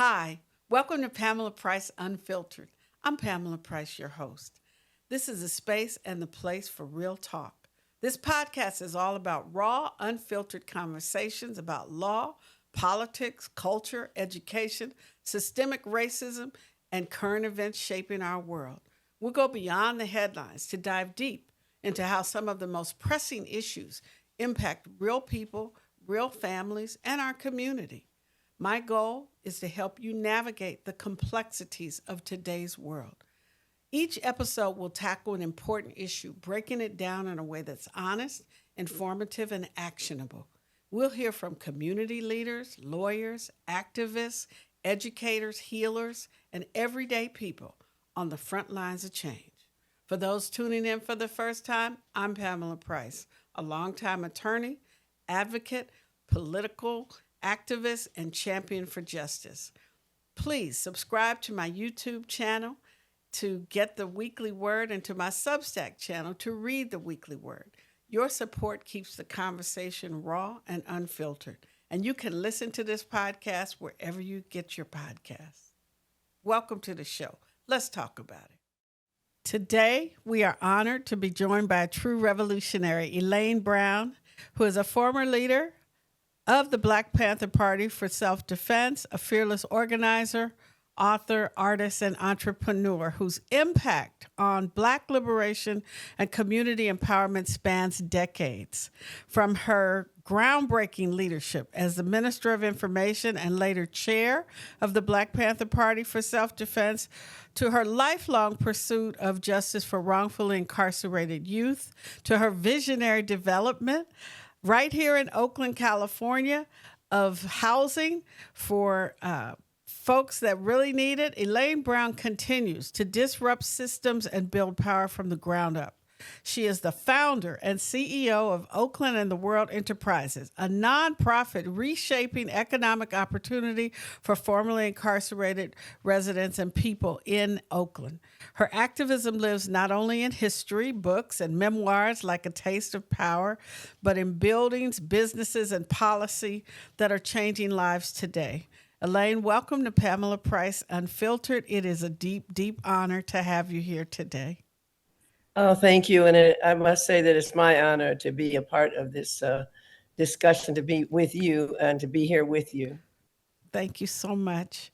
Hi, welcome to Pamela Price Unfiltered. I'm Pamela Price, your host. This is a space and the place for real talk. This podcast is all about raw, unfiltered conversations about law, politics, culture, education, systemic racism, and current events shaping our world. We'll go beyond the headlines to dive deep into how some of the most pressing issues impact real people, real families, and our community. My goal is to help you navigate the complexities of today's world. Each episode will tackle an important issue, breaking it down in a way that's honest, informative, and actionable. We'll hear from community leaders, lawyers, activists, educators, healers, and everyday people on the front lines of change. For those tuning in for the first time, I'm Pamela Price, a longtime attorney, advocate, political activist, and champion for justice. Please subscribe to my YouTube channel to get the weekly word and to my Substack channel to read the weekly word. Your support keeps the conversation raw and unfiltered, and you can listen to this podcast wherever you get your podcasts. Welcome to the show. Let's talk about it. Today, we are honored to be joined by a true revolutionary, Elaine Brown, who is a former leader of the Black Panther Party for self-defense, a fearless organizer, author, artist, and entrepreneur whose impact on Black liberation and community empowerment spans decades. From her groundbreaking leadership as the Minister of Information and later chair of the Black Panther Party for self-defense, to her lifelong pursuit of justice for wrongfully incarcerated youth, to her visionary development right here in Oakland, California, of housing for folks that really need it, Elaine Brown continues to disrupt systems and build power from the ground up. She is the founder and CEO of Oakland and the World Enterprises, a nonprofit reshaping economic opportunity for formerly incarcerated residents and people in Oakland. Her activism lives not only in history, books, and memoirs like A Taste of Power, but in buildings, businesses, and policy that are changing lives today. Elaine, welcome to Pamela Price Unfiltered. It is a deep, deep honor to have you here today. Oh, thank you. And I must say that it's my honor to be a part of this discussion, to be with you and to be here with you. Thank you so much.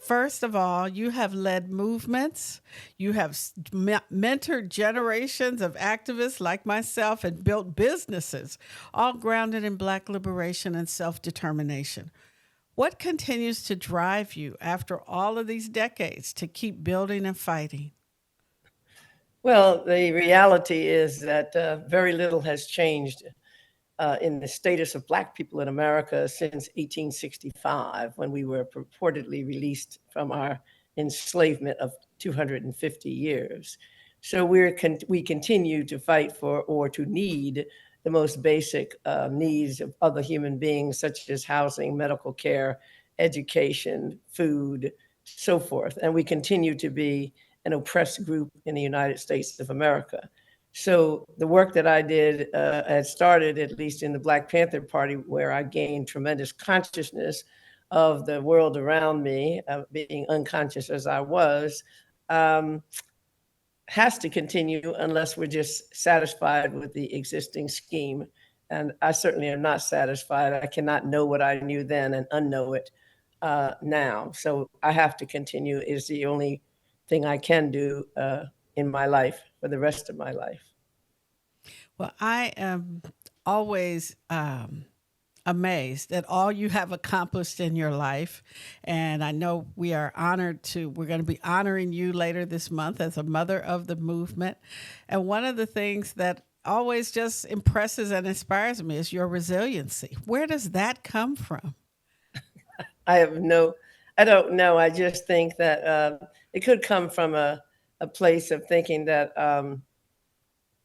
First of all, you have led movements, you have mentored generations of activists like myself and built businesses, all grounded in Black liberation and self-determination. What continues to drive you after all of these decades to keep building and fighting? Well, the reality is that very little has changed in the status of Black people in America since 1865, when we were purportedly released from our enslavement of 250 years. So we continue to fight for or to need the most basic needs of other human beings, such as housing, medical care, education, food, so forth. And we continue to be an oppressed group in the United States of America. So the work that I did had started, at least in the Black Panther Party, where I gained tremendous consciousness of the world around me, being unconscious as I was, has to continue unless we're just satisfied with the existing scheme. And I certainly am not satisfied. I cannot know what I knew then and unknow it now. So I have to continue. Is the only thing I can do in my life for the rest of my life. Well, I am always amazed at all you have accomplished in your life. And I know we're going to be honoring you later this month as a mother of the movement. And one of the things that always just impresses and inspires me is your resiliency. Where does that come from? I don't know. I just think that it could come from a place of thinking that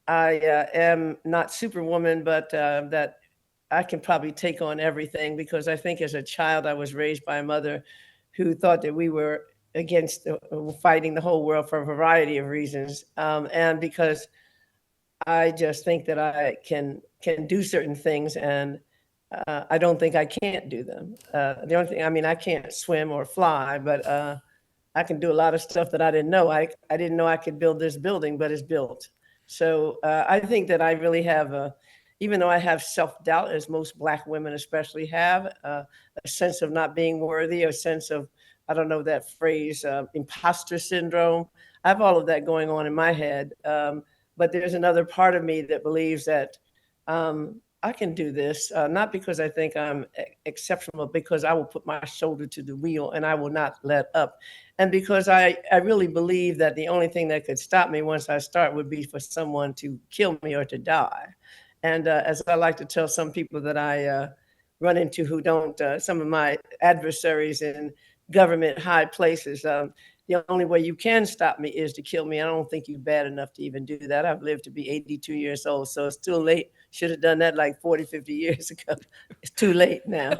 I am not Superwoman, but that I can probably take on everything, because I think as a child, I was raised by a mother who thought that we were against fighting the whole world for a variety of reasons. And because I just think that I can do certain things and I don't think I can't do them. The only thing, I mean, I can't swim or fly, but I can do a lot of stuff that I didn't know. I didn't know I could build this building, but it's built. So I think that I really have even though I have self-doubt, as most Black women especially have, a sense of not being worthy, a sense of, I don't know that phrase, imposter syndrome. I have all of that going on in my head. But there's another part of me that believes that I can do this, not because I think I'm exceptional, but because I will put my shoulder to the wheel and I will not let up. And because I really believe that the only thing that could stop me once I start would be for someone to kill me or to die. And as I like to tell some people that I run into who don't, some of my adversaries in government high places, the only way you can stop me is to kill me. I don't think you're bad enough to even do that. I've lived to be 82 years old, so it's too late. Should have done that like 40, 50 years ago. It's too late now.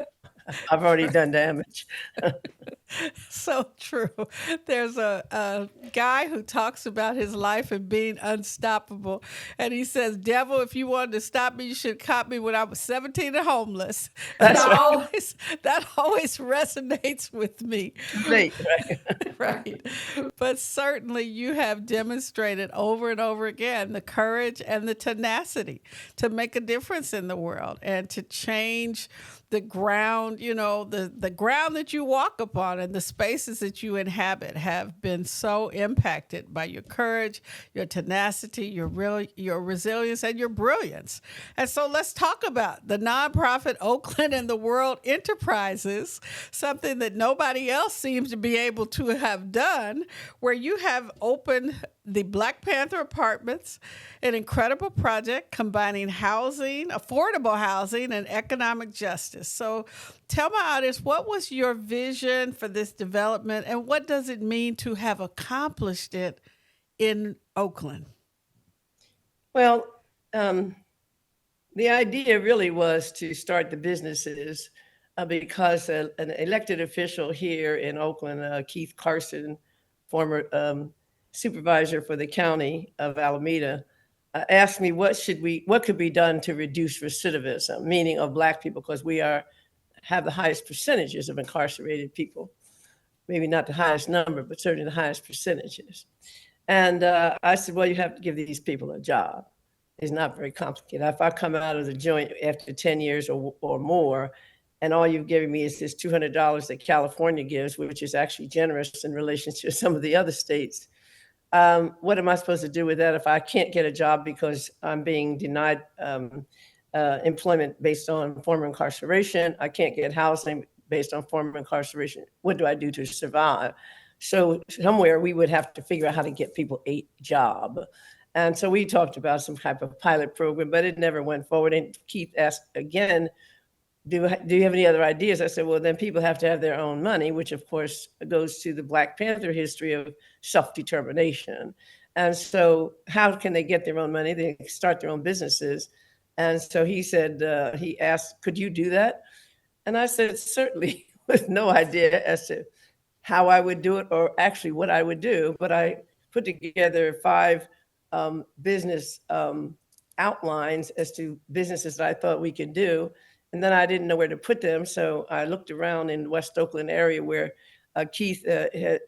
I've already done damage. So true. There's a guy who talks about his life and being unstoppable. And he says, Devil, if you wanted to stop me, you should have caught me when I was 17 and homeless. And That's right. that always resonates with me. Late, right? Right. But certainly you have demonstrated over and over again the courage and the tenacity to make a difference in the world and to change the ground, the ground that you walk upon and the spaces that you inhabit have been so impacted by your courage, your tenacity, your resilience, and your brilliance. And so let's talk about the nonprofit Oakland and the World Enterprises, something that nobody else seems to be able to have done, where you have opened the Black Panther Apartments, an incredible project combining housing, affordable housing, and economic justice. So tell my audience, what was your vision for this development and what does it mean to have accomplished it in Oakland? Well, the idea really was to start the businesses because an elected official here in Oakland, Keith Carson, former supervisor for the county of Alameda, asked me what could be done to reduce recidivism, meaning of Black people, because we have the highest percentages of incarcerated people. Maybe not the highest number, but certainly the highest percentages. And I said, well, you have to give these people a job. It's not very complicated. If I come out of the joint after 10 years or more, and all you've given me is this $200 that California gives, which is actually generous in relation to some of the other states, what am I supposed to do with that if I can't get a job because I'm being denied employment based on former incarceration? I can't get housing based on former incarceration. What do I do to survive? So somewhere we would have to figure out how to get people a job. And so we talked about some type of pilot program, but it never went forward. And Keith asked again, do you have any other ideas? I said, well, then people have to have their own money, which of course goes to the Black Panther history of self-determination. And so how can they get their own money? They start their own businesses. And so he said, he asked, could you do that? And I said, certainly, with no idea as to how I would do it or actually what I would do. But I put together 5 business outlines as to businesses that I thought we could do. And then I didn't know where to put them. So I looked around in West Oakland area where Keith,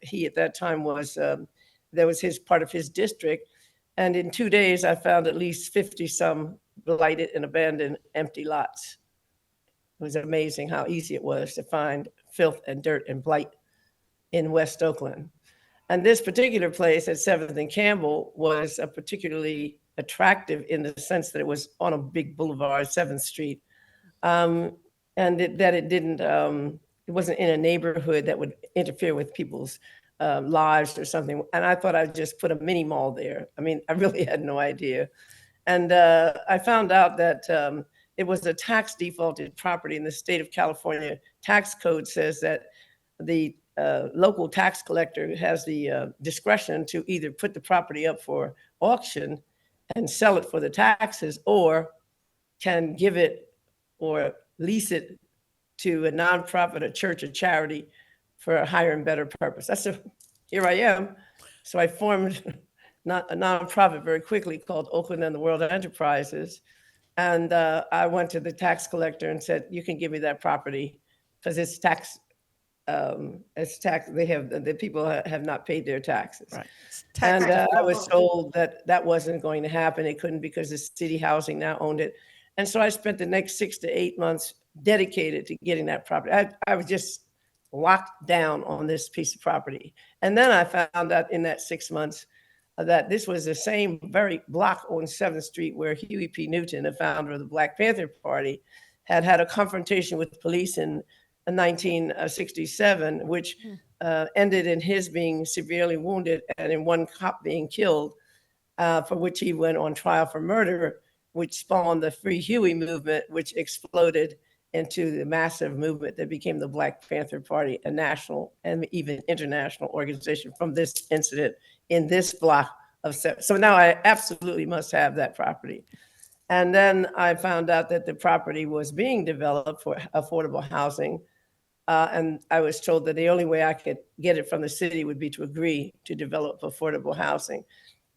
he at that time was, that was his part of his district. And in 2 days, I found at least 50 some blighted and abandoned empty lots. It was amazing how easy it was to find filth and dirt and blight in West Oakland. And this particular place at 7th and Campbell was particularly attractive in the sense that it was on a big boulevard, 7th Street. And it wasn't in a neighborhood that would interfere with people's lives or something. And I thought I'd just put a mini mall there. I mean, I really had no idea. And I found out that it was a tax defaulted property in the state of California. Tax code says that the local tax collector has the discretion to either put the property up for auction and sell it for the taxes, or can give it or lease it to a nonprofit, a church, a charity for a higher and better purpose. Here I am. So I formed a nonprofit very quickly called Oakland and the World Enterprises. And I went to the tax collector and said, "You can give me that property because it's tax. It's tax. They have the people have not paid their taxes." Right. It's tax And I was deferred. told that that wasn't going to happen. It couldn't because the city housing now owned it. And so I spent the next 6 to 8 months dedicated to getting that property. I was just locked down on this piece of property. And then I found out in that 6 months that this was the same very block on 7th Street where Huey P. Newton, the founder of the Black Panther Party, had had a confrontation with police in 1967, which Hmm. ended in his being severely wounded and in one cop being killed, for which he went on trial for murder, which spawned the Free Huey movement, which exploded into the massive movement that became the Black Panther Party, a national and even international organization from this incident in this block of seven. So now I absolutely must have that property. And then I found out that the property was being developed for affordable housing. And I was told that the only way I could get it from the city would be to agree to develop affordable housing.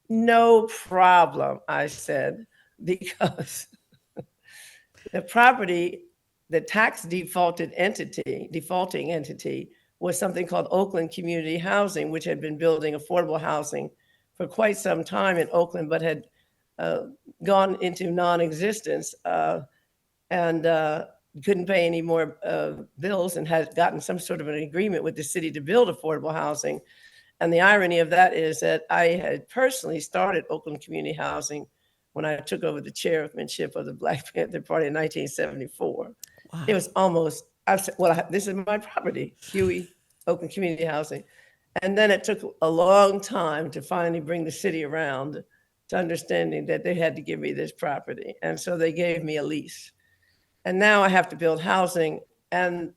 No problem, I said, because the property, the tax defaulting entity was something called Oakland Community Housing, which had been building affordable housing for quite some time in Oakland, but had uh, gone into non-existence, and couldn't pay any more bills, and had gotten some sort of an agreement with the city to build affordable housing. And the irony of that is that I had personally started Oakland Community Housing when I took over the chairmanship of the Black Panther Party in 1974. It Wow. was almost, I said, well, this is my property, Huey, Oakland Community Housing. And then it took a long time to finally bring the city around to understanding that they had to give me this property. And so they gave me a lease. And now I have to build housing and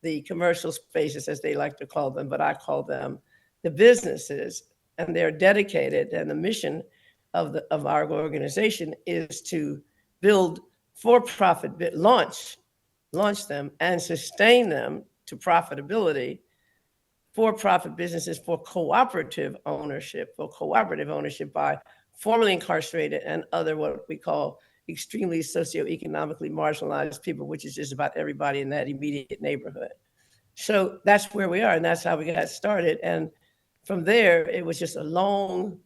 the commercial spaces, as they like to call them, but I call them the businesses, and they're dedicated. And the mission of our organization is to build for-profit, launch them and sustain them to profitability, for-profit businesses for cooperative ownership by formerly incarcerated and other what we call extremely socioeconomically marginalized people, which is just about everybody in that immediate neighborhood. So that's where we are, and that's how we got started. And from there, it was just a long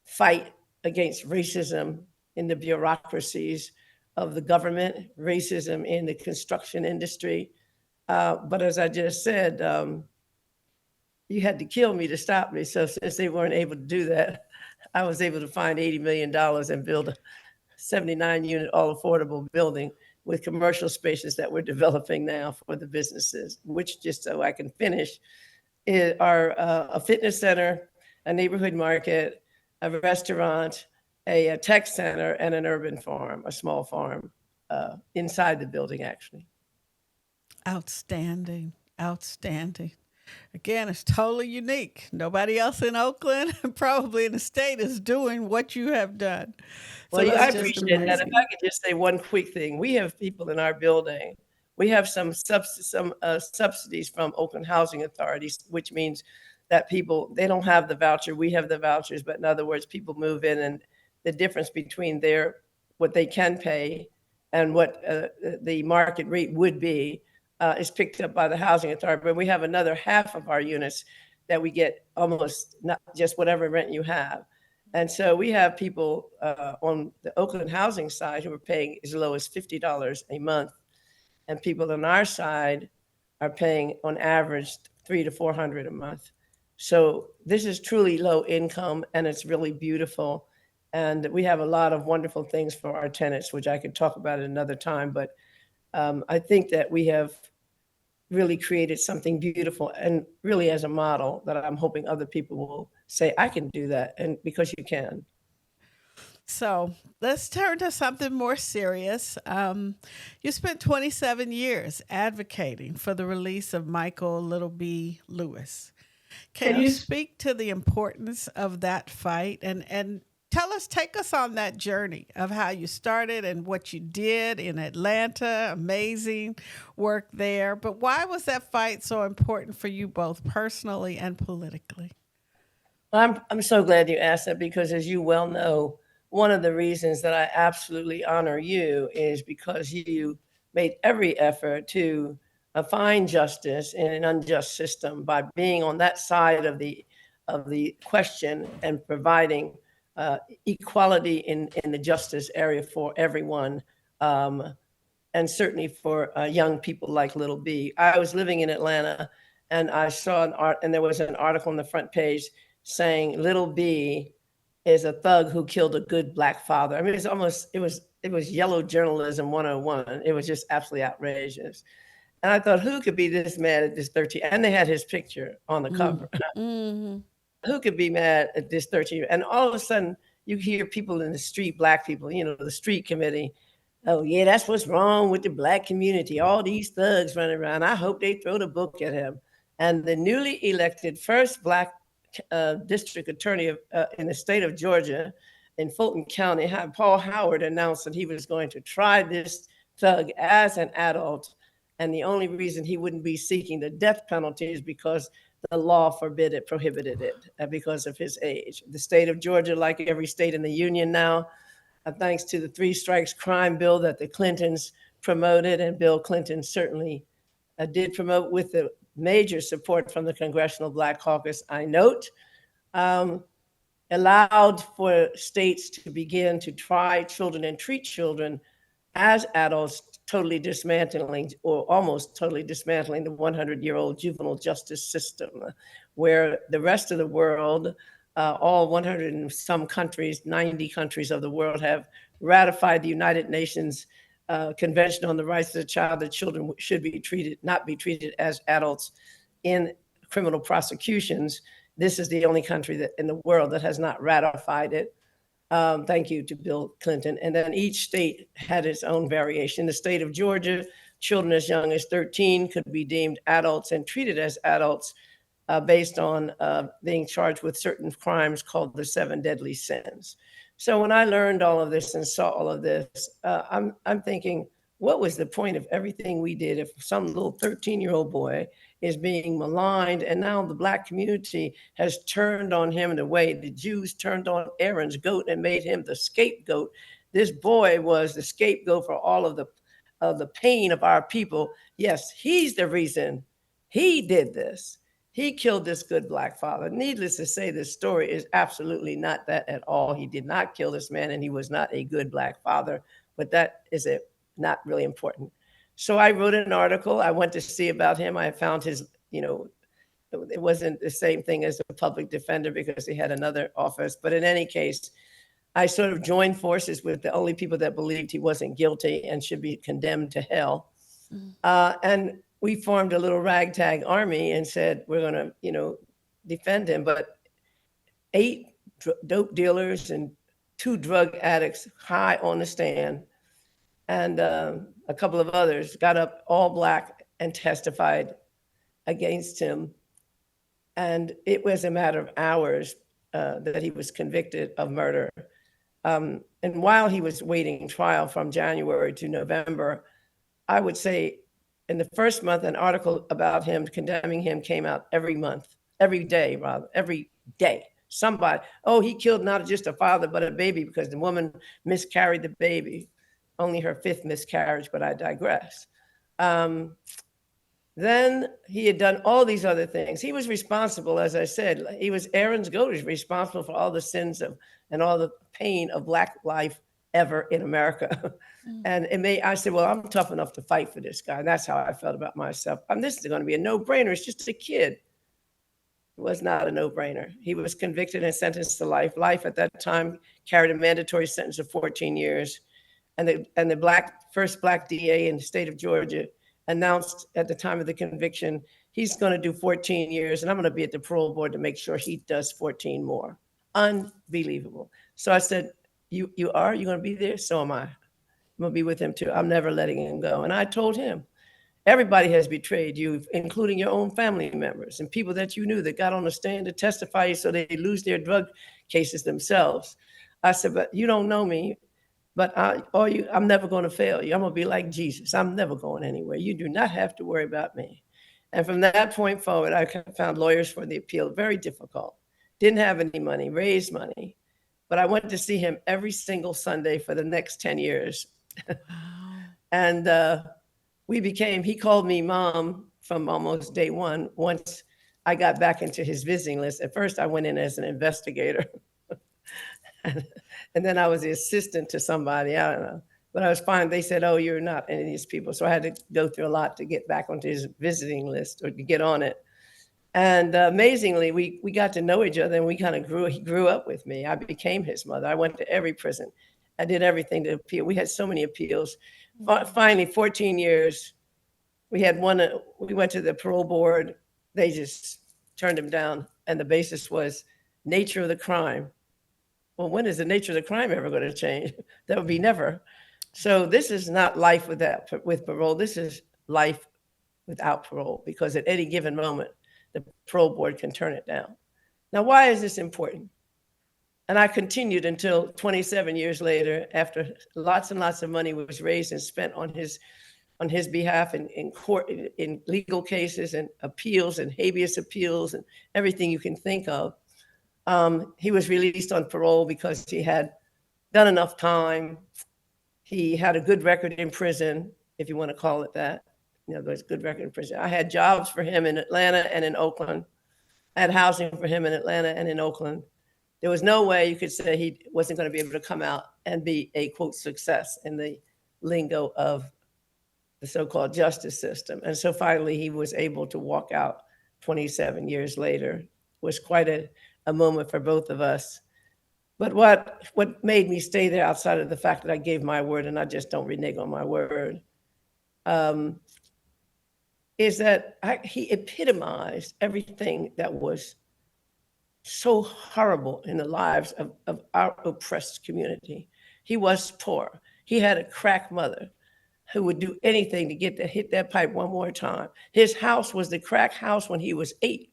fight against racism in the bureaucracies of the government, racism in the construction industry. But as I just said, you had to kill me to stop me. So since they weren't able to do that, I was able to find $80 million and build a 79-unit all affordable building with commercial spaces that we're developing now for the businesses, which, just so I can finish, are a fitness center, a neighborhood market, a restaurant, a tech center, and an urban farm, a small farm inside the building, actually. Outstanding. Outstanding. Again, it's totally unique. Nobody else in Oakland, probably in the state, is doing what you have done. Well, So yeah, I that's just appreciate that. If I amazing. could just say one quick thing, we have people in our building. We have some subsidies from Oakland Housing Authorities, which means that people, they don't have the voucher. We have the vouchers, but in other words, people move in, and the difference between their what they can pay and what the market rate would be is picked up by the housing authority. But we have another half of our units that we get almost not just whatever rent you have. And so we have people on the Oakland housing side who are paying as low as $50 a month, and people on our side are paying on average 300 to 400 a month. So this is truly low income, and it's really beautiful. And we have a lot of wonderful things for our tenants, which I could talk about at another time. But I think that we have really created something beautiful and really as a model that I'm hoping other people will say, I can do that. And because you can. So let's turn to something more serious. You spent 27 years advocating for the release of Michael Little B. Lewis. Can Can you you? speak to the importance of that fight and take us on that journey of how you started and what you did in Atlanta? Amazing work there. But why was that fight so important for you both personally and politically? I'm so glad you asked that because, as you well know, one of the reasons that I absolutely honor you is because you made every effort to find justice in an unjust system by being on that side of the question and providing equality in the justice area for everyone, um, and certainly for young people like Little B. I was living in Atlanta, and I saw and there was an article on the front page saying Little B is a thug who killed a good black father. I mean, it was yellow journalism 101. It was just absolutely outrageous. And I thought, who could be this mad at this 13? And they had his picture on the Mm. cover. Mm-hmm. Who could be mad at this 13? And all of a sudden, you hear people in the street, black people, the street committee. Oh, yeah, that's what's wrong with the black community. All these thugs running around. I hope they throw the book at him. And the newly elected first black district attorney in the state of Georgia, in Fulton County, Paul Howard, announced that he was going to try this thug as an adult. And the only reason he wouldn't be seeking the death penalty is because the law forbid it, prohibited it because of his age. The state of Georgia, like every state in the union now, thanks to the three strikes crime bill that the Clintons promoted, and Bill Clinton certainly did promote with the major support from the Congressional Black Caucus, I note, um, allowed for states to begin to try children and treat children as adults, totally dismantling or almost totally dismantling the 100-year-old juvenile justice system, where the rest of the world, all 100 and some countries, 90 countries of the world have ratified the United Nations Convention on the Rights of the Child, that children should be treated, not be treated as adults in criminal prosecutions. This is the only country that in the world that has not ratified it. Thank you to Bill Clinton. And then each state had its own variation. The state of Georgia, children as young as 13 could be deemed adults and treated as adults based on being charged with certain crimes called the 7 deadly sins. So when I learned all of this and saw all of this, I'm thinking, what was the point of everything we did if some little 13-year-old boy is being maligned, and now the black community has turned on him in the way the Jews turned on Aaron's goat and made him the scapegoat. This boy was the scapegoat for all of the pain of our people. Yes, he's the reason he did this. He killed this good black father. Needless to say, this story is absolutely not that at all. He did not kill this man, and he was not a good black father, but that is not really important. So I wrote an article. I went to see about him. I found his, it wasn't the same thing as a public defender because he had another office. But in any case, I sort of joined forces with the only people that believed he wasn't guilty and should be condemned to hell. And we formed a little ragtag army and said, we're going to, defend him. But 8 dope dealers and 2 drug addicts high on the stand, and a couple of others got up, all black, and testified against him. And it was a matter of hours that he was convicted of murder. And while he was waiting trial from January to November, I would say in the first month, an article about him, condemning him, came out every month, every day, rather, every day. Somebody, oh, he killed not just a father, but a baby because the woman miscarried the baby. Only her 5th miscarriage, but I digress. Then he had done all these other things. He was responsible, as I said, he was Aaron's goat. He's responsible for all the sins and all the pain of black life ever in America. And I said, well, I'm tough enough to fight for this guy. And that's how I felt about myself. This is going to be a no-brainer. It's just a kid. It was not a no-brainer. He was convicted and sentenced to life. Life at that time carried a mandatory sentence of 14 years. And the first black DA in the state of Georgia announced at the time of the conviction, he's going to do 14 years, and I'm going to be at the parole board to make sure he does 14 more. Unbelievable. So I said, you are? You're going to be there? So am I. I'm going to be with him too. I'm never letting him go. And I told him, everybody has betrayed you, including your own family members and people that you knew that got on the stand to testify so they lose their drug cases themselves. I said, but you don't know me. But I'm never going to fail you. I'm going to be like Jesus. I'm never going anywhere. You do not have to worry about me. And from that point forward, I found lawyers for the appeal very difficult. Didn't have any money, raised money. but I went to see him every single Sunday for the next 10 years. Wow. And he called me mom from almost day one. Once I got back into his visiting list, at first I went in as an investigator. And then I was the assistant to somebody, I don't know. But I was fine. They said, oh, you're not any of these people. So I had to go through a lot to get back onto his visiting list or to get on it. And amazingly, we got to know each other and we kind of grew. He grew up with me. I became his mother. I went to every prison. I did everything to appeal. We had so many appeals. Finally, 14 years, we had one. We went to the parole board. They just turned him down. And the basis was nature of the crime. Well, when is the nature of the crime ever going to change? That would be never. So this is not life with parole. This is life without parole, because at any given moment, the parole board can turn it down. Now, why is this important? And I continued until 27 years later, after lots and lots of money was raised and spent on his behalf in court, in legal cases and appeals and habeas appeals and everything you can think of. He was released on parole because he had done enough time. He had a good record in prison, if you want to call it that. You know, there's a good record in prison. I had jobs for him in Atlanta and in Oakland. I had housing for him in Atlanta and in Oakland. There was no way you could say he wasn't going to be able to come out and be a, quote, success in the lingo of the so-called justice system. And so finally he was able to walk out 27 years later. It was quite a moment for both of us. But what made me stay there, outside of the fact that I gave my word and I just don't renege on my word, is that he epitomized everything that was so horrible in the lives of our oppressed community. He was poor. He had a crack mother who would do anything to hit that pipe one more time. His house was the crack house when he was 8.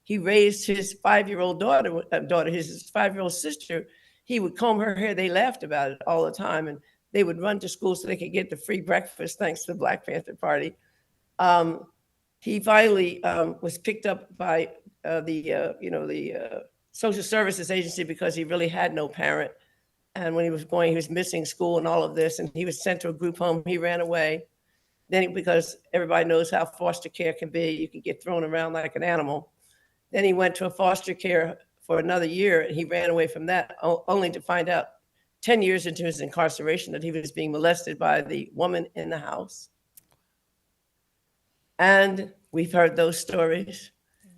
He raised his 5-year-old his 5-year-old sister. He would comb her hair. They laughed about it all the time, and they would run to school so they could get the free breakfast, thanks to the Black Panther Party. He finally was picked up by the Social Services Agency because he really had no parent. And when he was missing school and all of this, and he was sent to a group home. He ran away. Then, because everybody knows how foster care can be, you can get thrown around like an animal. Then he went to a foster care for another year, and he ran away from that, only to find out 10 years into his incarceration that he was being molested by the woman in the house. And we've heard those stories.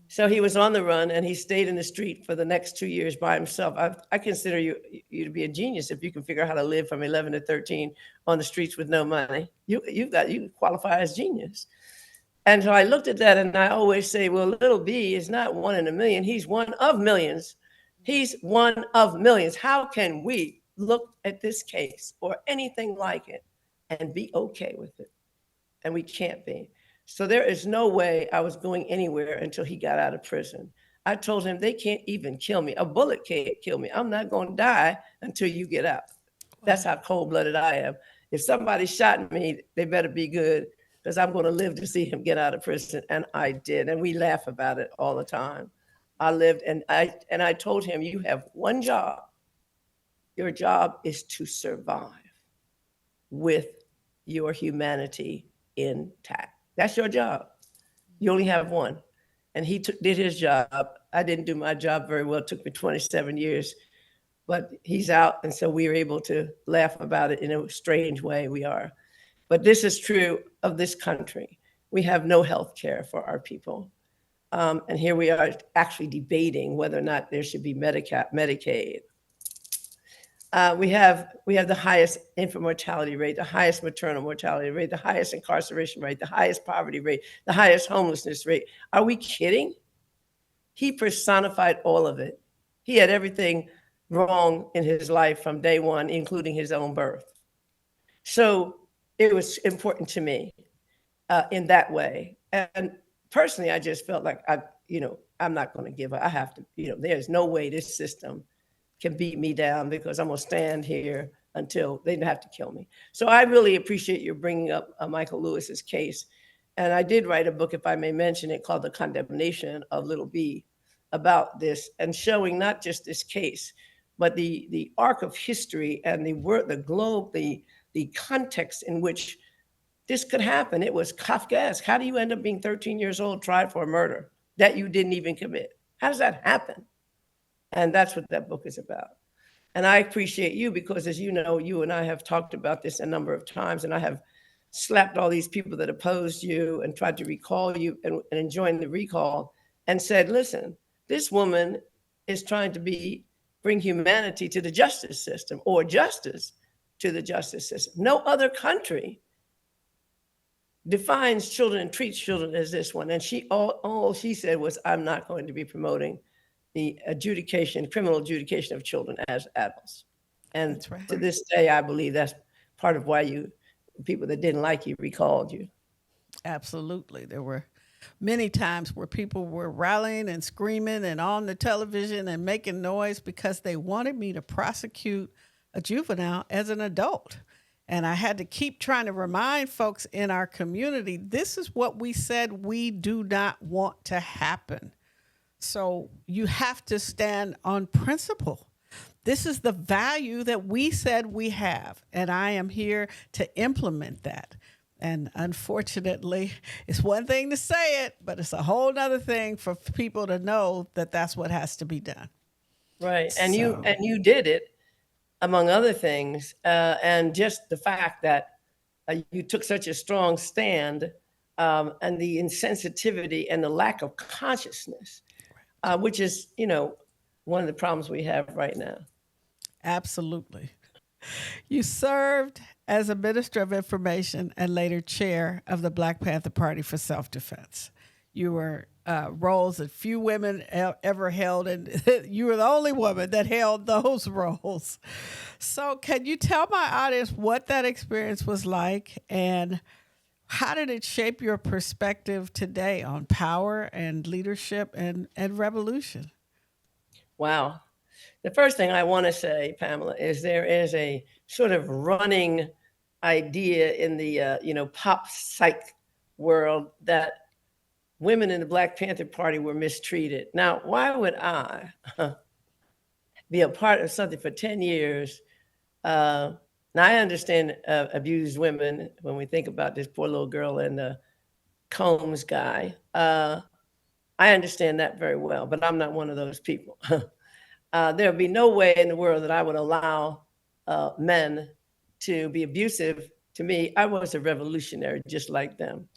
So he was on the run, and he stayed in the street for the next 2 years by himself. I consider you to be a genius if you can figure out how to live from 11 to 13 on the streets with no money. You qualify as genius. And so I looked at that, and I always say, well, little B is not one in a million. He's one of millions. He's one of millions. How can we look at this case or anything like it and be okay with it? And we can't be. So there is no way I was going anywhere until he got out of prison. I told him, they can't even kill me. A bullet can't kill me. I'm not going to die until you get out. That's how cold-blooded I am. If somebody shot me, they better be good, because I'm going to live to see him get out of prison. And I did. And we laugh about it all the time. I lived, and I told him, you have one job. Your job is to survive with your humanity intact. That's your job. You only have one. And he did his job. I didn't do my job very well. It took me 27 years, but he's out. And so we were able to laugh about it in a strange way. We are. But this is true of this country. We have no health care for our people. And here we are actually debating whether or not there should be Medicaid. We have the highest infant mortality rate, the highest maternal mortality rate, the highest incarceration rate, the highest poverty rate, the highest homelessness rate. Are we kidding? He personified all of it. He had everything wrong in his life from day one, including his own birth. So it was important to me in that way. And personally, I just felt like I'm not going to give up. I have to, there's no way this system can beat me down, because I'm going to stand here until they have to kill me. So I really appreciate you bringing up Michael Lewis's case. And I did write a book, if I may mention it, called The Condemnation of Little B, about this, and showing not just this case, but the arc of history and the globe, the context in which this could happen. It was Kafkaesque. How do you end up being 13 years old, tried for a murder that you didn't even commit? How does that happen? And that's what that book is about. And I appreciate you because, as you know, you and I have talked about this a number of times, and I have slapped all these people that opposed you and tried to recall you and enjoying the recall and said, listen, this woman is trying to bring humanity to the justice system, or justice to the justice system. No other country defines children and treats children as this one. And all she said was, I'm not going to be promoting the criminal adjudication of children as adults. And right. To this day, I believe that's part of why people that didn't like you recalled you. Absolutely. There were many times where people were rallying and screaming and on the television and making noise because they wanted me to prosecute a juvenile as an adult. And I had to keep trying to remind folks in our community, this is what we said we do not want to happen. So you have to stand on principle. This is the value that we said we have, and I am here to implement that. And unfortunately, it's one thing to say it, but it's a whole other thing for people to know that that's what has to be done. Right, and you did it, among other things, and just the fact that you took such a strong stand, and the insensitivity and the lack of consciousness. Which is, one of the problems we have right now. Absolutely. You served as a Minister of Information and later chair of the Black Panther Party for Self-Defense. You were roles that few women ever held, and you were the only woman that held those roles. So can you tell my audience what that experience was like, and how did it shape your perspective today on power and leadership and revolution? Wow. The first thing I want to say, Pamela, is there is a sort of running idea in the, pop psych world that women in the Black Panther Party were mistreated. Now, why would I be a part of something for 10 years? Now, I understand abused women when we think about this poor little girl and the Combs guy. I understand that very well, but I'm not one of those people. There'll be no way in the world that I would allow men to be abusive to me. I was a revolutionary just like them.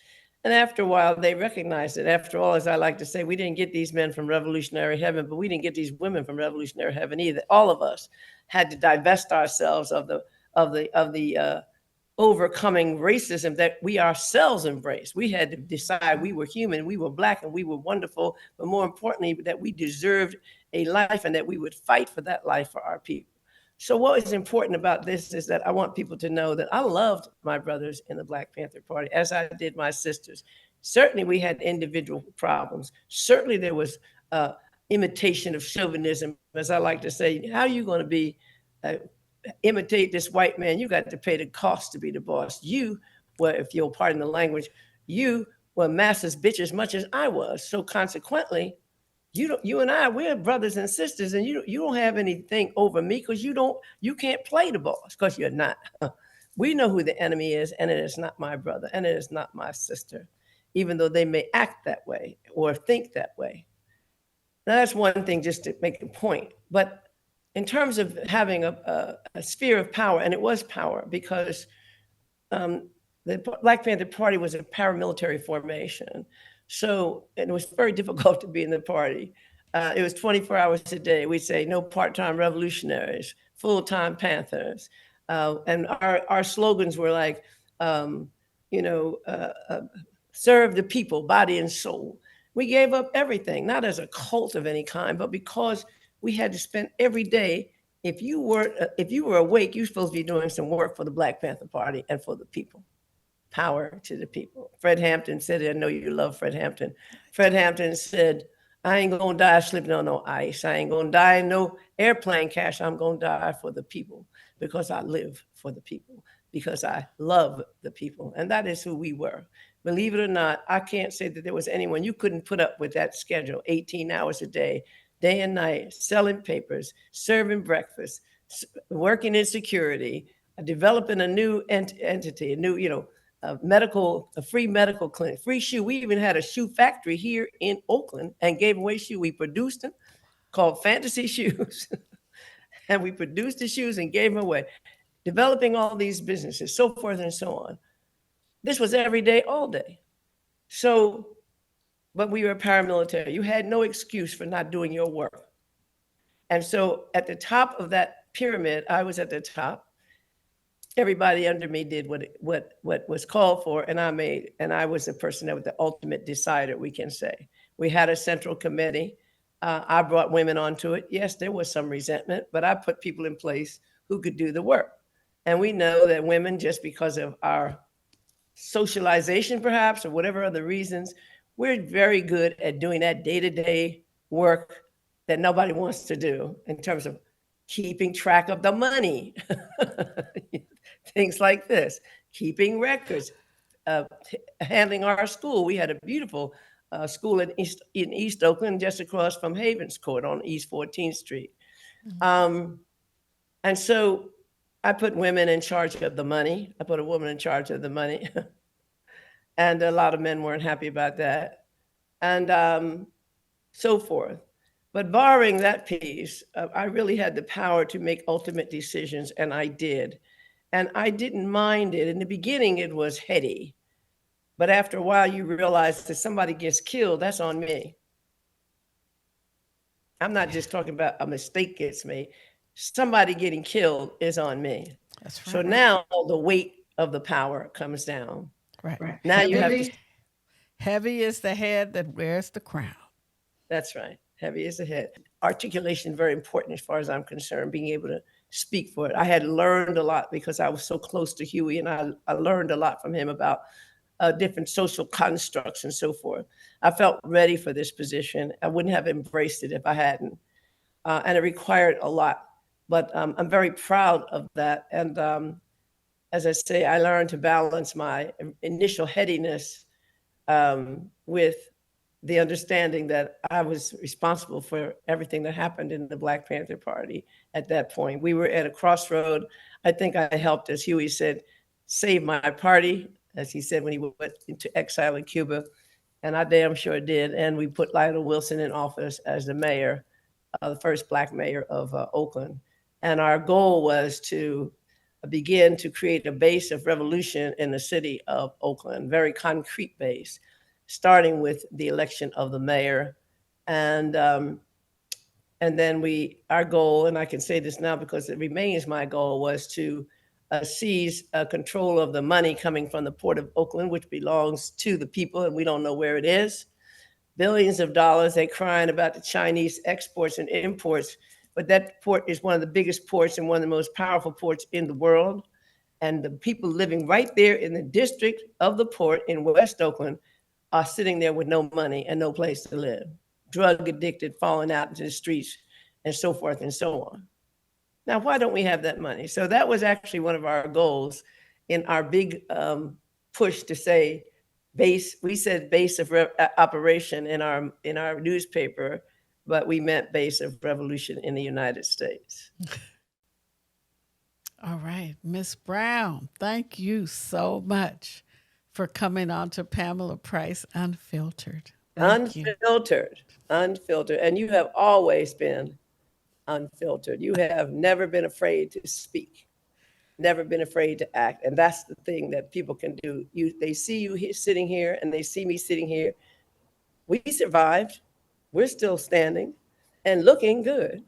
And after a while, they recognized it. After all, as I like to say, we didn't get these men from revolutionary heaven, but we didn't get these women from revolutionary heaven either. All of us had to divest ourselves of the overcoming racism that we ourselves embraced. We had to decide we were human, we were Black, and we were wonderful, but more importantly, that we deserved a life and that we would fight for that life for our people. So what is important about this is that I want people to know that I loved my brothers in the Black Panther Party, as I did my sisters. Certainly we had individual problems. Certainly there was imitation of chauvinism, as I like to say. How are you going to be imitate this white man? You got to pay the cost to be the boss. You were, if you'll pardon the language, you were master's bitch as much as I was. So consequently, you and I, we're brothers and sisters, and you don't have anything over me because you can't play the boss because you're not. We know who the enemy is, and it is not my brother, and it is not my sister, even though they may act that way or think that way. Now, that's one thing just to make a point. But in terms of having a sphere of power, and it was power because the Black Panther Party was a paramilitary formation. So it was very difficult to be in the party. It was 24 hours a day. We'd say no part-time revolutionaries, full-time Panthers. And our slogans were like, serve the people, body and soul. We gave up everything, not as a cult of any kind, but because we had to spend every day. If you were awake, you're supposed to be doing some work for the Black Panther Party and for the people. Power to the people. Fred Hampton said it. I know you love Fred Hampton. Fred Hampton said, I ain't gonna die slipping on no ice. I ain't gonna die in no airplane crash. I'm gonna die for the people because I live for the people, because I love the people. And that is who we were. Believe it or not, I can't say that there was anyone, you couldn't put up with that schedule, 18 hours a day, day and night, selling papers, serving breakfast, working in security, developing a new entity, a new, a free medical clinic, free shoe. We even had a shoe factory here in Oakland and gave away shoes. We produced them, called Fantasy Shoes, and we produced the shoes and gave them away. Developing all these businesses, so forth and so on. This was every day, all day. So, but we were paramilitary. You had no excuse for not doing your work. And so at the top of that pyramid, I was at the top. Everybody under me did what was called for, and I was the person that was the ultimate decider, we can say. We had a central committee. I brought women onto it. Yes, there was some resentment, but I put people in place who could do the work. And we know that women, just because of our socialization perhaps, or whatever other reasons, we're very good at doing that day-to-day work that nobody wants to do in terms of keeping track of the money, things like this, keeping records, handling our school. We had a beautiful school in East Oakland, just across from Havens Court on East 14th Street. And so I put women in charge of the money. I put a woman in charge of the money. And a lot of men weren't happy about that. And so forth. But barring that piece, I really had the power to make ultimate decisions, and I did. And I didn't mind it. In the beginning, it was heady. But after a while, you realize that somebody gets killed, that's on me. I'm not just talking about a mistake gets made. Somebody getting killed is on me. That's right. So now the weight of the power comes down. Right. Now you have to. Heavy is the head that wears the crown. That's right. Heavy is the head. Articulation, very important as far as I'm concerned, being able to speak for it. I had learned a lot because I was so close to Huey, and I learned a lot from him about different social constructs and so forth. I felt ready for this position. I wouldn't have embraced it if I hadn't. And it required a lot. But I'm very proud of that. And as I say, I learned to balance my initial headiness with the understanding that I was responsible for everything that happened in the Black Panther Party at that point. We were at a crossroad. I think I helped, as Huey said, save my party, as he said when he went into exile in Cuba, and I damn sure did. And we put Lionel Wilson in office as the mayor, the first Black mayor of Oakland. And our goal was to begin to create a base of revolution in the city of Oakland, very concrete base, starting with the election of the mayor. And then our goal, and I can say this now because it remains my goal, was to seize control of the money coming from the Port of Oakland, which belongs to the people, and we don't know where it is. Billions of dollars. They're crying about the Chinese exports and imports, but that port is one of the biggest ports and one of the most powerful ports in the world. And the people living right there in the district of the port in West Oakland are sitting there with no money and no place to live, drug addicted, falling out into the streets, and so forth and so on. Now, why don't we have that money? So that was actually one of our goals in our big push to say base. We said base of operation in our newspaper, but we meant base of revolution in the United States. All right, Miss Brown, thank you so much for coming on to Pamela Price Unfiltered. Unfiltered. And you have always been unfiltered. You have never been afraid to speak, never been afraid to act. And that's the thing that people can do. They see you sitting here and they see me sitting here. We survived. We're still standing and looking good.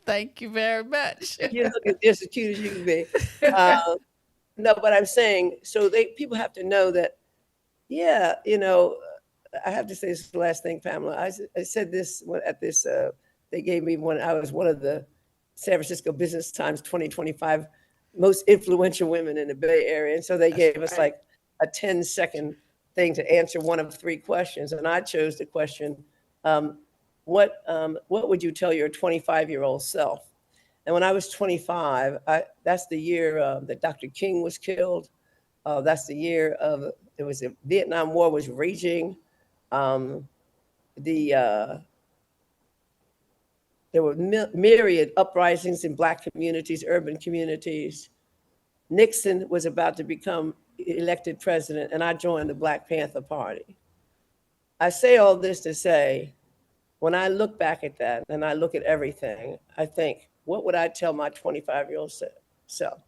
Thank you very much. You're looking just as cute as you can be. No, but I'm saying, so people have to know that, yeah, I have to say this last thing, Pamela. I said this at this, they gave me I was one of the San Francisco Business Times 2025 most influential women in the Bay Area. And so they gave us like a 10-second thing to answer one of 3 questions. And I chose the question, what would you tell your 25-year-old self? And when I was 25, that's the year that Dr. King was killed. That's the year the Vietnam War was raging. The There were myriad uprisings in Black communities, urban communities. Nixon was about to become elected president, and I joined the Black Panther Party. I say all this to say, when I look back at that and I look at everything, I think, what would I tell my 25-year-old self?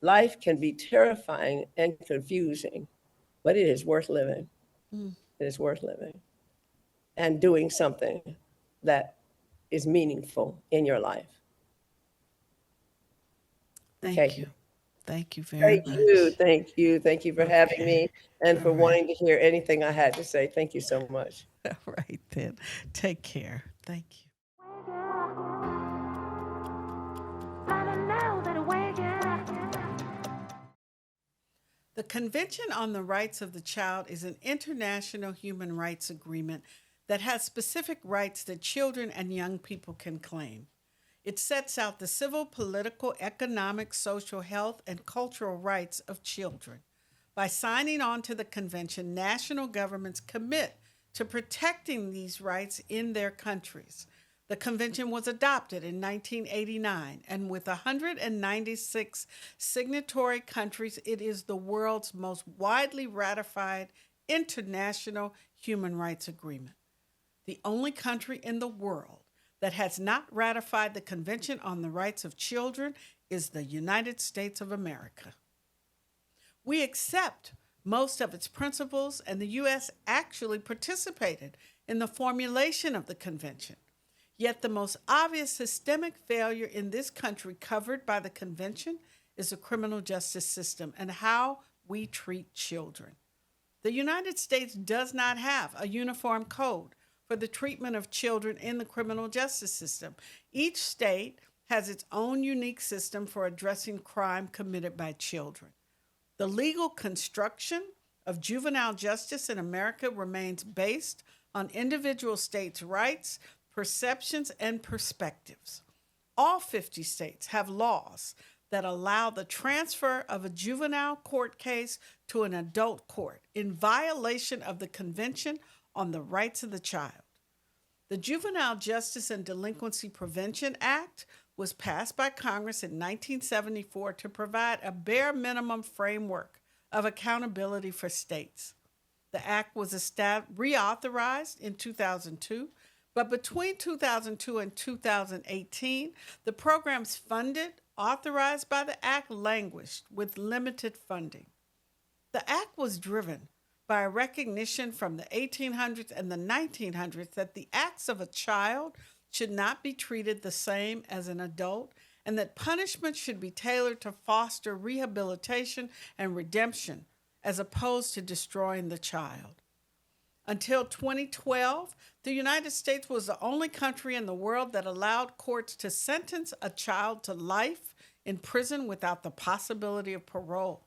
Life can be terrifying and confusing, but it is worth living. Mm. It is worth living and doing something that is meaningful in your life. Thank Okay. you. Thank you very much. Thank you. Thank you for having me and for All right. wanting to hear anything I had to say. Thank you so much. All right then. Take care. Thank you. The Convention on the Rights of the Child is an international human rights agreement that has specific rights that children and young people can claim. It sets out the civil, political, economic, social, health, and cultural rights of children. By signing on to the convention, national governments commit to protecting these rights in their countries. The convention was adopted in 1989, and with 196 signatory countries, it is the world's most widely ratified international human rights agreement. The only country in the world that has not ratified the Convention on the Rights of Children is the United States of America. We accept most of its principles, and the U.S. actually participated in the formulation of the convention. Yet the most obvious systemic failure in this country covered by the convention is the criminal justice system and how we treat children. The United States does not have a uniform code for the treatment of children in the criminal justice system. Each state has its own unique system for addressing crime committed by children. The legal construction of juvenile justice in America remains based on individual states' rights, perceptions, and perspectives. All 50 states have laws that allow the transfer of a juvenile court case to an adult court in violation of the Convention on the Rights of the Child. The Juvenile Justice and Delinquency Prevention Act was passed by Congress in 1974 to provide a bare minimum framework of accountability for states. The act was reauthorized in 2002, but between 2002 and 2018, the programs funded, authorized by the act, languished with limited funding. The act was driven by a recognition from the 1800s and the 1900s that the acts of a child should not be treated the same as an adult, and that punishment should be tailored to foster rehabilitation and redemption as opposed to destroying the child. Until 2012, the United States was the only country in the world that allowed courts to sentence a child to life in prison without the possibility of parole.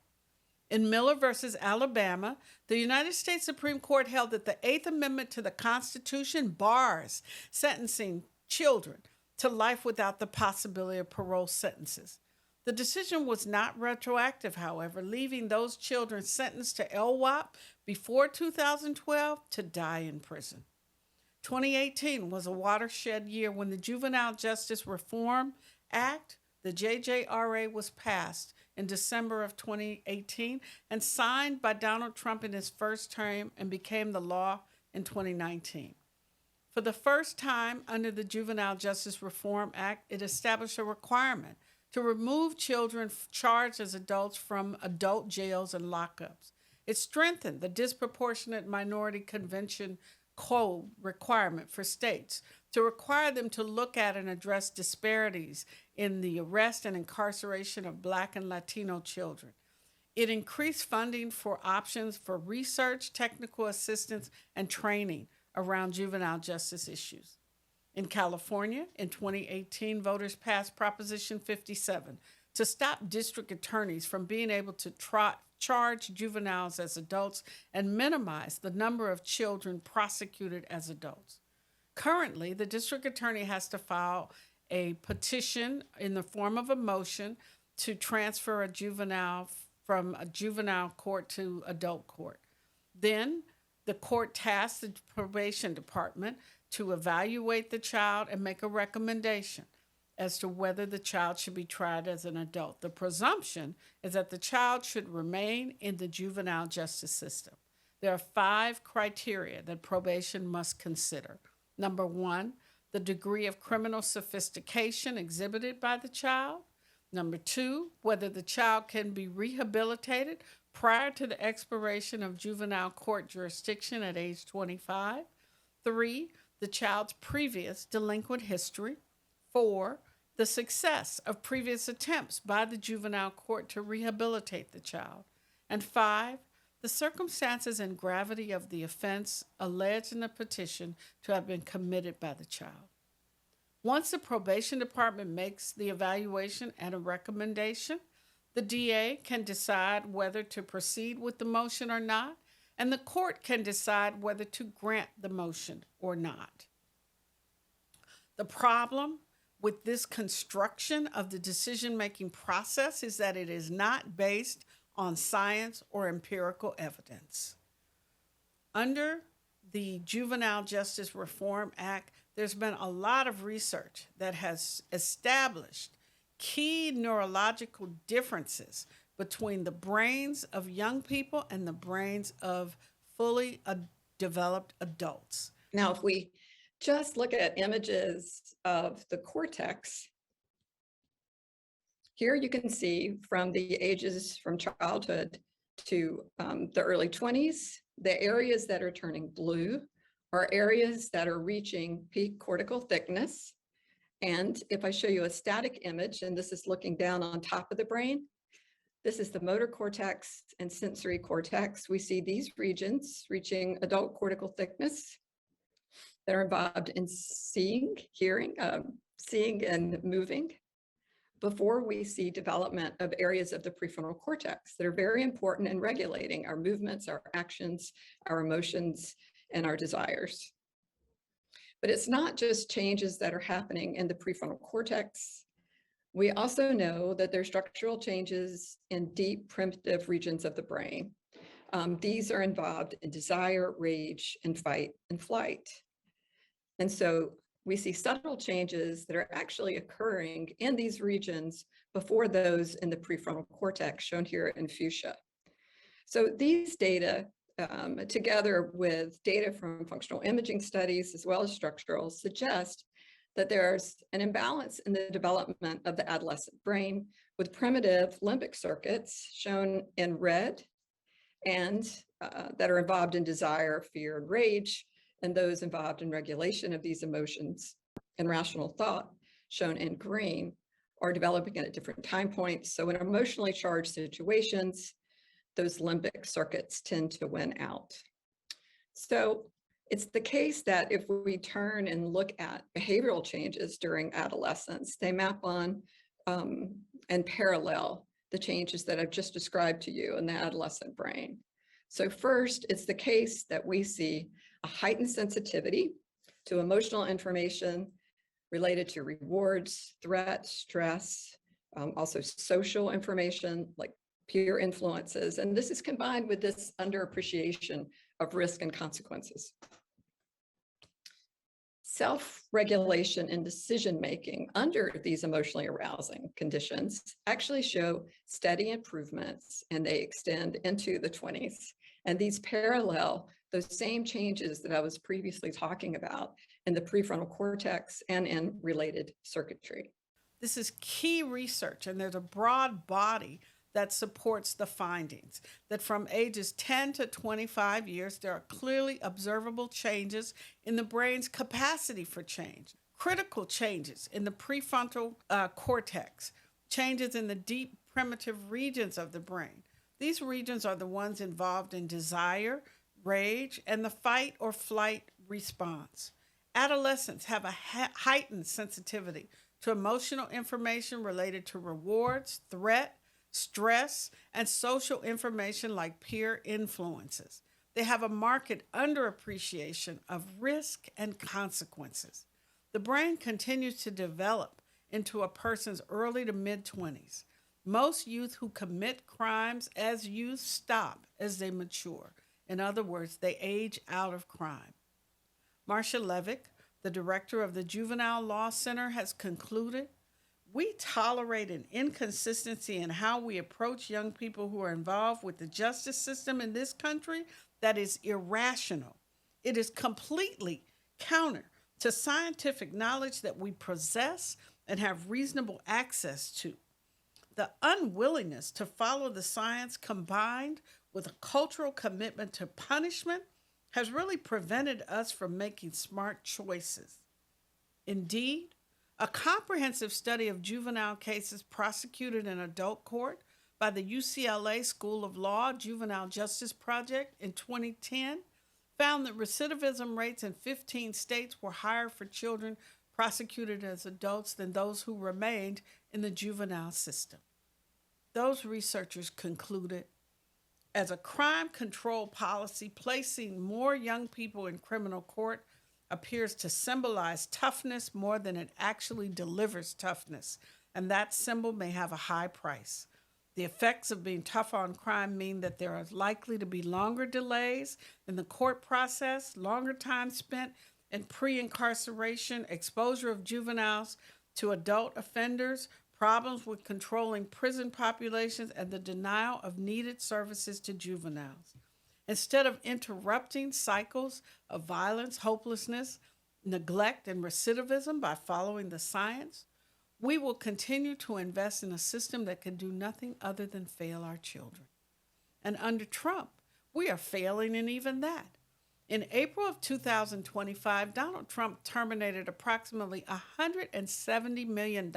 In Miller versus Alabama, the United States Supreme Court held that the Eighth Amendment to the Constitution bars sentencing children to life without the possibility of parole sentences. The decision was not retroactive, however, leaving those children sentenced to LWOP before 2012 to die in prison. 2018 was a watershed year when the Juvenile Justice Reform Act, the JJRA, was passed in December of 2018 and signed by Donald Trump in his first term and became the law in 2019. For the first time under the Juvenile Justice Reform Act, it established a requirement to remove children charged as adults from adult jails and lockups. It strengthened the disproportionate minority convention code requirement for states to require them to look at and address disparities in the arrest and incarceration of Black and Latino children. It increased funding for options for research, technical assistance, and training around juvenile justice issues. In California, in 2018, voters passed Proposition 57 to stop district attorneys from being able to charge juveniles as adults and minimize the number of children prosecuted as adults. Currently, the district attorney has to file a petition in the form of a motion to transfer a juvenile from a juvenile court to adult court. Then the court tasks the probation department to evaluate the child and make a recommendation as to whether the child should be tried as an adult. The presumption is that the child should remain in the juvenile justice system. There are 5 criteria that probation must consider. Number 1, the degree of criminal sophistication exhibited by the child. Number 2, whether the child can be rehabilitated prior to the expiration of juvenile court jurisdiction at age 25. 3, the child's previous delinquent history. 4, the success of previous attempts by the juvenile court to rehabilitate the child. And 5, the circumstances and gravity of the offense alleged in the petition to have been committed by the child. Once the probation department makes the evaluation and a recommendation, the DA can decide whether to proceed with the motion or not, and the court can decide whether to grant the motion or not. The problem with this construction of the decision-making process is that it is not based on science or empirical evidence. Under the Juvenile Justice Reform Act, there's been a lot of research that has established key neurological differences between the brains of young people and the brains of fully developed adults. Now, if we just look at images of the cortex, here you can see from the ages from childhood to the early 20s, the areas that are turning blue are areas that are reaching peak cortical thickness. And if I show you a static image, and this is looking down on top of the brain, this is the motor cortex and sensory cortex. We see these regions reaching adult cortical thickness that are involved in seeing, hearing, seeing and moving, before we see development of areas of the prefrontal cortex that are very important in regulating our movements, our actions, our emotions, and our desires. But it's not just changes that are happening in the prefrontal cortex. We also know that there's structural changes in deep primitive regions of the brain. These are involved in desire, rage, and fight and flight. And so we see subtle changes that are actually occurring in these regions before those in the prefrontal cortex, shown here in fuchsia. So these data, together with data from functional imaging studies, as well as structural, suggest that there's an imbalance in the development of the adolescent brain, with primitive limbic circuits shown in red and that are involved in desire, fear, and rage, and those involved in regulation of these emotions and rational thought, shown in green, are developing at different time points. So in emotionally charged situations, those limbic circuits tend to win out. So it's the case that if we turn and look at behavioral changes during adolescence, they map on and parallel the changes that I've just described to you in the adolescent brain. So first, it's the case that we see a heightened sensitivity to emotional information related to rewards, threats, stress, also social information like peer influences. And this is combined with this underappreciation of risk and consequences. Self-regulation and decision-making under these emotionally arousing conditions actually show steady improvements, and they extend into the 20s. And these parallel those same changes that I was previously talking about in the prefrontal cortex and in related circuitry. This is key research, and there's a broad body that supports the findings that from ages 10 to 25 years, there are clearly observable changes in the brain's capacity for change, critical changes in the prefrontal cortex, changes in the deep primitive regions of the brain. These regions are the ones involved in desire, rage, and the fight or flight response. Adolescents have a heightened sensitivity to emotional information related to rewards, threat, stress, and social information like peer influences. They have a marked underappreciation of risk and consequences. The brain continues to develop into a person's early to mid-20s. Most youth who commit crimes as youth stop as they mature. In other words, they age out of crime. Marcia Levick, the director of the Juvenile Law Center, has concluded, we tolerate an inconsistency in how we approach young people who are involved with the justice system in this country that is irrational. It is completely counter to scientific knowledge that we possess and have reasonable access to. The unwillingness to follow the science combined with a cultural commitment to punishment has really prevented us from making smart choices. Indeed, a comprehensive study of juvenile cases prosecuted in adult court by the UCLA School of Law Juvenile Justice Project in 2010 found that recidivism rates in 15 states were higher for children prosecuted as adults than those who remained in the juvenile system. Those researchers concluded, as a crime control policy, placing more young people in criminal court appears to symbolize toughness more than it actually delivers toughness, and that symbol may have a high price. The effects of being tough on crime mean that there are likely to be longer delays in the court process, longer time spent in pre-incarceration, exposure of juveniles to adult offenders, problems with controlling prison populations, and the denial of needed services to juveniles. Instead of interrupting cycles of violence, hopelessness, neglect, and recidivism by following the science, we will continue to invest in a system that can do nothing other than fail our children. And under Trump, we are failing in even that. In April of 2025, Donald Trump terminated approximately $170 million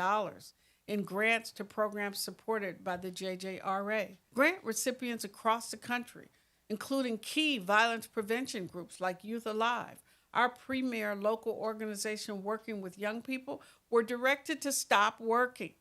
in grants to programs supported by the JJRA. Grant recipients across the country, including key violence prevention groups like Youth Alive, our premier local organization working with young people, were directed to stop working.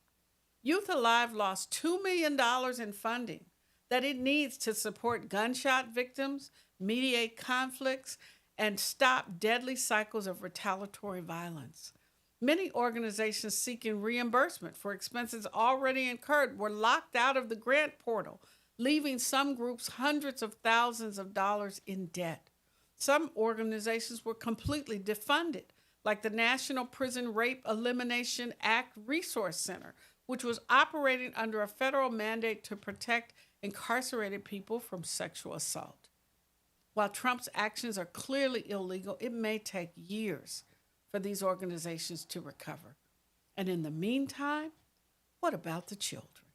Youth Alive lost $2 million in funding that it needs to support gunshot victims, mediate conflicts, and stop deadly cycles of retaliatory violence. Many organizations seeking reimbursement for expenses already incurred were locked out of the grant portal, leaving some groups hundreds of thousands of dollars in debt. Some organizations were completely defunded, like the National Prison Rape Elimination Act Resource Center, which was operating under a federal mandate to protect incarcerated people from sexual assault. While Trump's actions are clearly illegal, it may take years for these organizations to recover. And in the meantime, what about the children?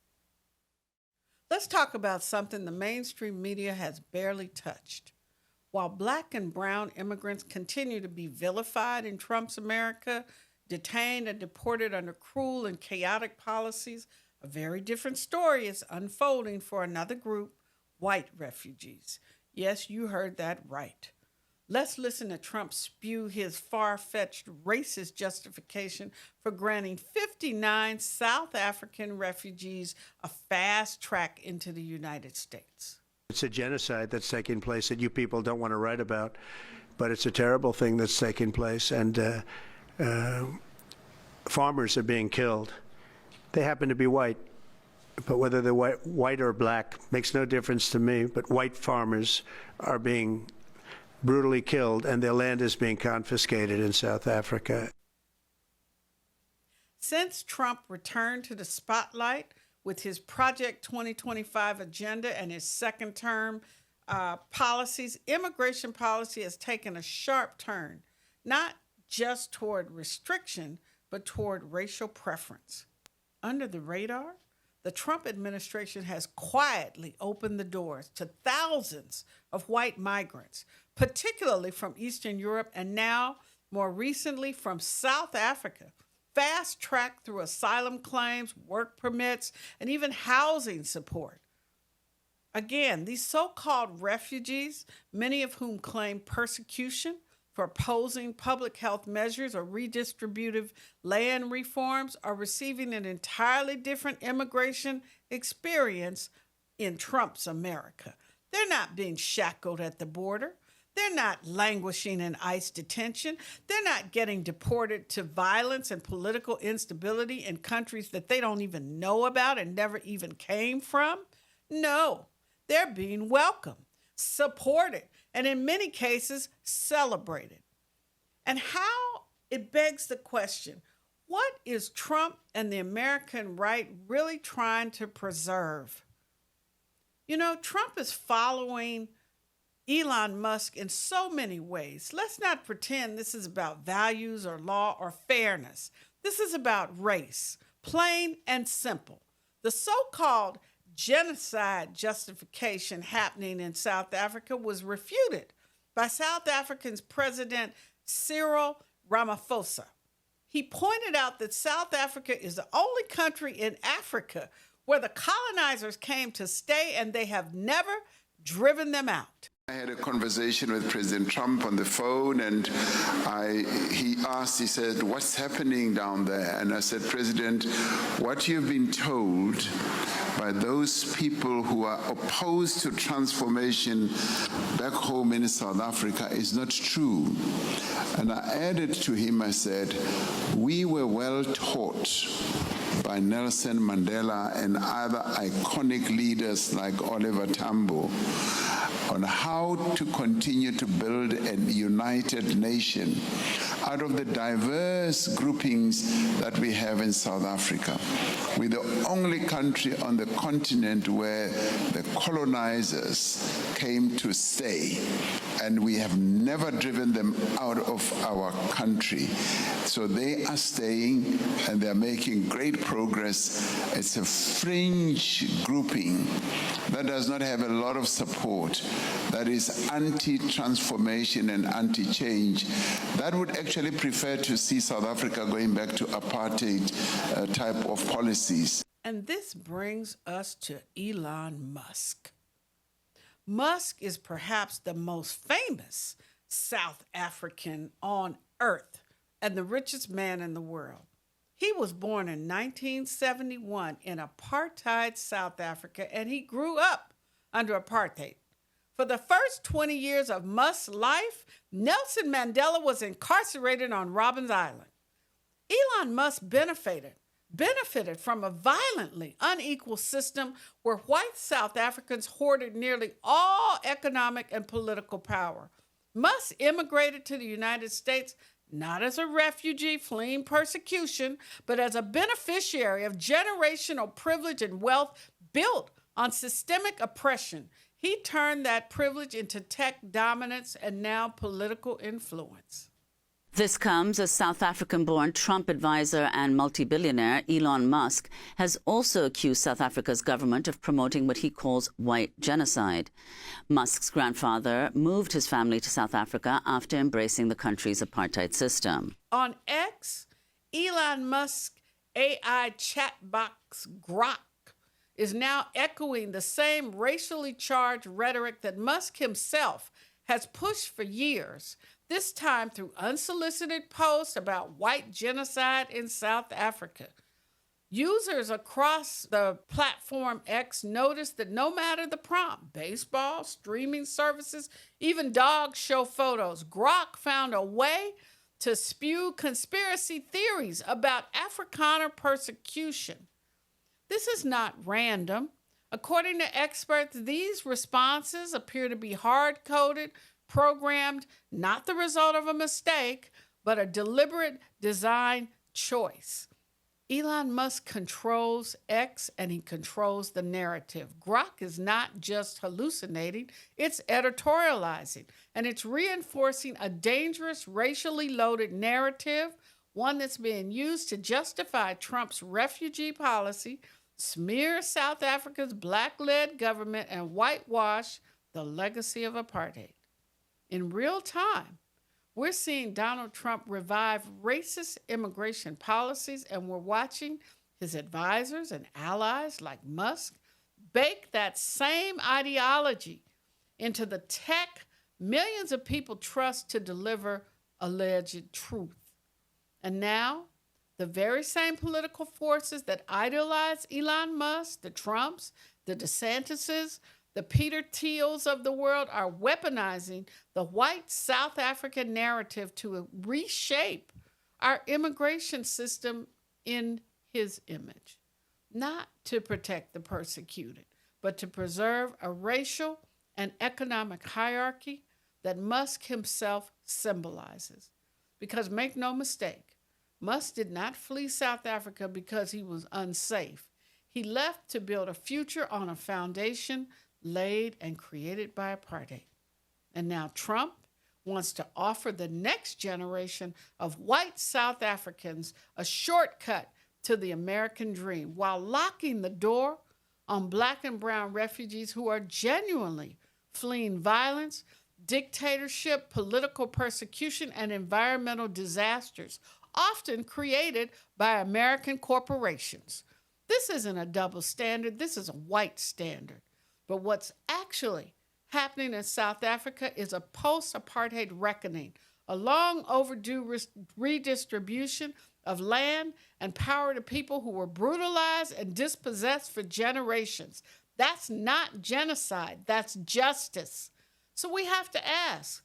Let's talk about something the mainstream media has barely touched. While Black and brown immigrants continue to be vilified in Trump's America, detained and deported under cruel and chaotic policies, a very different story is unfolding for another group, white refugees. Yes, you heard that right. Let's listen to Trump spew his far-fetched racist justification for granting 59 South African refugees a fast track into the United States. It's a genocide that's taking place that you people don't want to write about, but it's a terrible thing that's taking place, and farmers are being killed. They happen to be white, but whether they're white or black makes no difference to me, but white farmers are being brutally killed, and their land is being confiscated in South Africa. Since Trump returned to the spotlight with his Project 2025 agenda and his second term policies, immigration policy has taken a sharp turn, not just toward restriction, but toward racial preference. Under the radar, the Trump administration has quietly opened the doors to thousands of white migrants, particularly from Eastern Europe and now, more recently, from South Africa, fast-tracked through asylum claims, work permits, and even housing support. Again, these so-called refugees, many of whom claim persecution for opposing public health measures or redistributive land reforms, are receiving an entirely different immigration experience in Trump's America. They're not being shackled at the border. They're not languishing in ICE detention. They're not getting deported to violence and political instability in countries that they don't even know about and never even came from. No, they're being welcomed, supported, and in many cases, celebrated. And how it begs the question, what is Trump and the American right really trying to preserve? You know, Trump is following Elon Musk in so many ways. Let's not pretend this is about values or law or fairness. This is about race, plain and simple. The so-called genocide justification happening in South Africa was refuted by South Africa's President Cyril Ramaphosa. He pointed out that South Africa is the only country in Africa where the colonizers came to stay and they have never driven them out. I had a conversation with President Trump on the phone, and he said, what's happening down there? And I said, President, what you've been told by those people who are opposed to transformation back home in South Africa is not true. And I added to him, I said, we were well taught by Nelson Mandela and other iconic leaders like Oliver Tambo on how to continue to build a united nation out of the diverse groupings that we have in South Africa. We're the only country on the continent where the colonizers came to stay, and we have never driven them out of our country. So they are staying, and they're making great progress. It's a fringe grouping that does not have a lot of support, that is anti-transformation and anti-change, that would actually prefer to see South Africa going back to apartheid type of policies. And this brings us to Elon Musk. Musk is perhaps the most famous South African on earth and the richest man in the world. He was born in 1971 in apartheid South Africa, and he grew up under apartheid. For the first 20 years of Musk's life, Nelson Mandela was incarcerated on Robben Island. Elon Musk benefited from a violently unequal system where white South Africans hoarded nearly all economic and political power. Musk immigrated to the United States not as a refugee fleeing persecution, but as a beneficiary of generational privilege and wealth built on systemic oppression. He turned that privilege into tech dominance and now political influence. This comes as South African-born Trump advisor and multi-billionaire Elon Musk has also accused South Africa's government of promoting what he calls white genocide. Musk's grandfather moved his family to South Africa after embracing the country's apartheid system. On X, Elon Musk's AI chat box Grok is now echoing the same racially charged rhetoric that Musk himself has pushed for years, this time through unsolicited posts about white genocide in South Africa. Users across the platform X noticed that no matter the prompt, baseball, streaming services, even dog show photos, Grok found a way to spew conspiracy theories about Afrikaner persecution. This is not random. According to experts, these responses appear to be hard-coded, programmed, not the result of a mistake, but a deliberate design choice. Elon Musk controls X and he controls the narrative. Grok is not just hallucinating, it's editorializing, and it's reinforcing a dangerous, racially loaded narrative, one that's being used to justify Trump's refugee policy, smear South Africa's black-led government, and whitewash the legacy of apartheid. In real time, we're seeing Donald Trump revive racist immigration policies, and we're watching his advisors and allies like Musk bake that same ideology into the tech millions of people trust to deliver alleged truth. And now, the very same political forces that idolize Elon Musk, the Trumps, the DeSantises, the Peter Thiels of the world are weaponizing the white South African narrative to reshape our immigration system in his image, not to protect the persecuted, but to preserve a racial and economic hierarchy that Musk himself symbolizes. Because make no mistake, Musk did not flee South Africa because he was unsafe. He left to build a future on a foundation laid and created by apartheid. And now Trump wants to offer the next generation of white South Africans a shortcut to the American dream while locking the door on Black and brown refugees who are genuinely fleeing violence, dictatorship, political persecution, and environmental disasters, often created by American corporations. This isn't a double standard, this is a white standard. But what's actually happening in South Africa is a post-apartheid reckoning, a long overdue redistribution of land and power to people who were brutalized and dispossessed for generations. That's not genocide, that's justice. So we have to ask,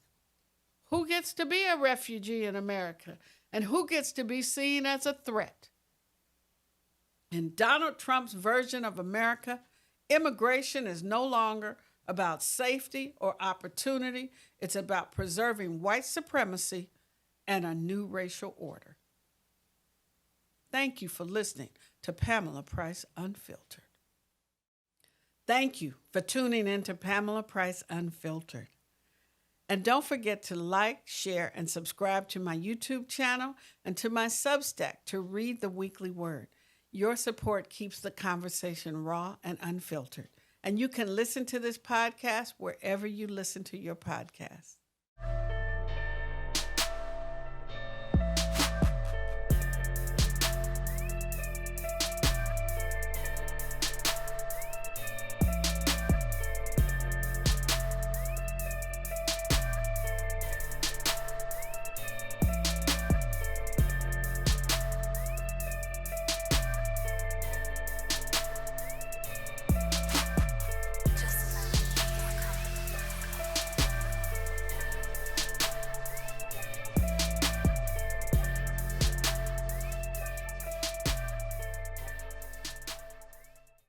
who gets to be a refugee in America and who gets to be seen as a threat? In Donald Trump's version of America, immigration is no longer about safety or opportunity. It's about preserving white supremacy and a new racial order. Thank you for listening to Pamela Price Unfiltered. Thank you for tuning in to Pamela Price Unfiltered. And don't forget to like, share, and subscribe to my YouTube channel and to my Substack to read the weekly word. Your support keeps the conversation raw and unfiltered. And you can listen to this podcast wherever you listen to your podcasts.